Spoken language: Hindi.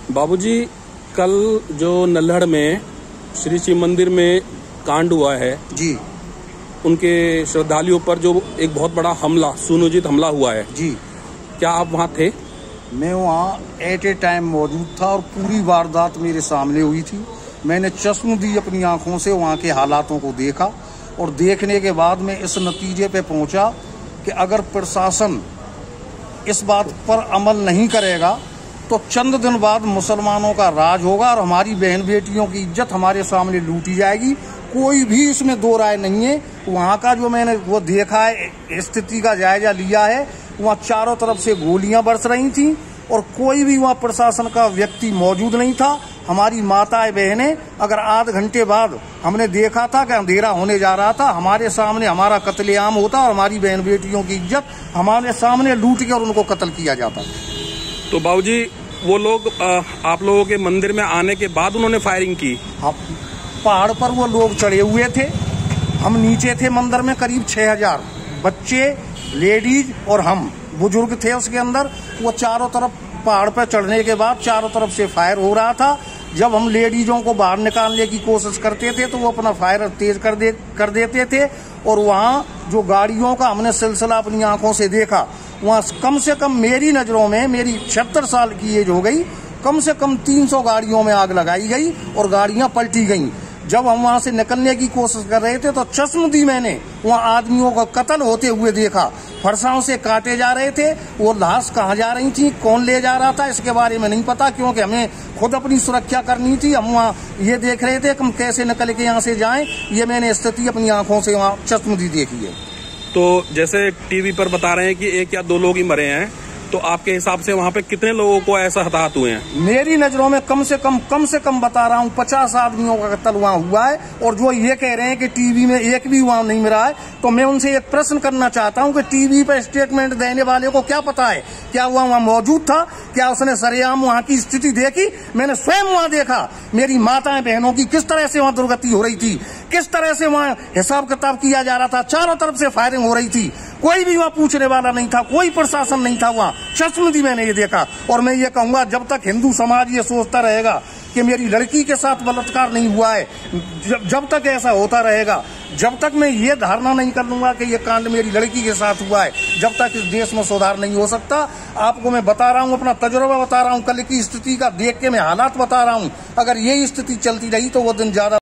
बाबूजी, कल जो नल्हड़ में श्री शिव मंदिर में कांड हुआ है जी, उनके श्रद्धालुओं पर जो एक बहुत बड़ा हमला, सुनियोजित हमला हुआ है जी, क्या आप वहाँ थे? मैं वहाँ एट ए टाइम मौजूद था और पूरी वारदात मेरे सामने हुई थी। मैंने चश्मदीद अपनी आंखों से वहाँ के हालातों को देखा और देखने के बाद मैं इस नतीजे पे पहुँचा कि अगर प्रशासन इस बात पर अमल नहीं करेगा तो चंद दिन बाद मुसलमानों का राज होगा और हमारी बहन बेटियों की इज्जत हमारे सामने लूटी जाएगी। कोई भी इसमें दो राय नहीं है। वहाँ का जो मैंने वो देखा है, स्थिति का जायजा लिया है, वहाँ चारों तरफ से गोलियां बरस रही थी और कोई भी वहाँ प्रशासन का व्यक्ति मौजूद नहीं था। हमारी माताएं बहनें, अगर आध घंटे बाद हमने देखा था कि अंधेरा होने जा रहा था, हमारे सामने हमारा कत्लेआम होता और हमारी बहन बेटियों की इज्जत हमारे सामने लूट के और उनको कत्ल किया जाता। तो बाबूजी, वो लोग आप लोगों के मंदिर में आने के बाद उन्होंने फायरिंग की? हाँ, पहाड़ पर वो लोग चढ़े हुए थे, हम नीचे थे मंदिर में। करीब 6000 बच्चे, लेडीज और हम बुजुर्ग थे उसके अंदर। वो चारों तरफ पहाड़ पर चढ़ने के बाद चारों तरफ से फायर हो रहा था। जब हम लेडीजों को बाहर निकालने की कोशिश करते थे तो वो अपना फायर तेज कर देते थे और वहाँ जो गाड़ियों का हमने सिलसिला अपनी आंखों से देखा, वहाँ कम से कम मेरी नजरों में, मेरी 76 साल की एज हो गई, कम से कम 300 गाड़ियों में आग लगाई गई और गाड़ियां पलटी गईं। जब हम वहां से निकलने की कोशिश कर रहे थे तो चश्मदीद मैंने वहां आदमियों का कत्ल होते हुए देखा। फरसाओं से काटे जा रहे थे। वो लाश कहाँ जा रही थी, कौन ले जा रहा था, इसके बारे में नहीं पता, क्योंकि हमें खुद अपनी सुरक्षा करनी थी। हम वहाँ ये देख रहे थे कि हम कैसे निकल के यहाँ से जाएं। ये मैंने स्थिति अपनी आंखों से वहाँ चश्मदीद देखी है। तो जैसे टीवी पर बता रहे हैं कि 1 या 2 लोग ही मरे हैं, तो आपके हिसाब से वहाँ पे कितने लोगों को ऐसा हताहत हुए हैं? मेरी नजरों में कम से कम बता रहा हूँ 50 आदमियों का कत्ल वहाँ हुआ है। और जो ये कह रहे हैं कि टीवी में एक भी वहाँ नहीं मिला है, तो मैं उनसे एक प्रश्न करना चाहता हूँ कि टीवी पर स्टेटमेंट देने वाले को क्या पता है क्या वहाँ मौजूद था? क्या उसने सरेआम वहाँ की स्थिति देखी? मैंने स्वयं वहाँ देखा। मेरी माताएं बहनों की किस तरह से वहाँ दुर्गति हो रही थी, किस तरह से वहाँ हिसाब किताब किया जा रहा था। चारों तरफ से फायरिंग हो रही थी, कोई भी वहाँ पूछने वाला नहीं था, कोई प्रशासन नहीं था वहाँ। चश्मदीद मैंने ये देखा। और मैं ये कहूंगा, जब तक हिंदू समाज ये सोचता रहेगा कि मेरी लड़की के साथ बलात्कार नहीं हुआ है, जब तक ऐसा होता रहेगा, जब तक मैं ये धारणा नहीं कर लूंगा कि ये कांड मेरी लड़की के साथ हुआ है, जब तक इस देश में सुधार नहीं हो सकता। आपको मैं बता रहा हूँ, अपना तजुर्बा बता रहा हूँ, कल की स्थिति का देख के मैं हालात बता रहा हूँ। अगर ये स्थिति चलती रही तो वो दिन ज्यादा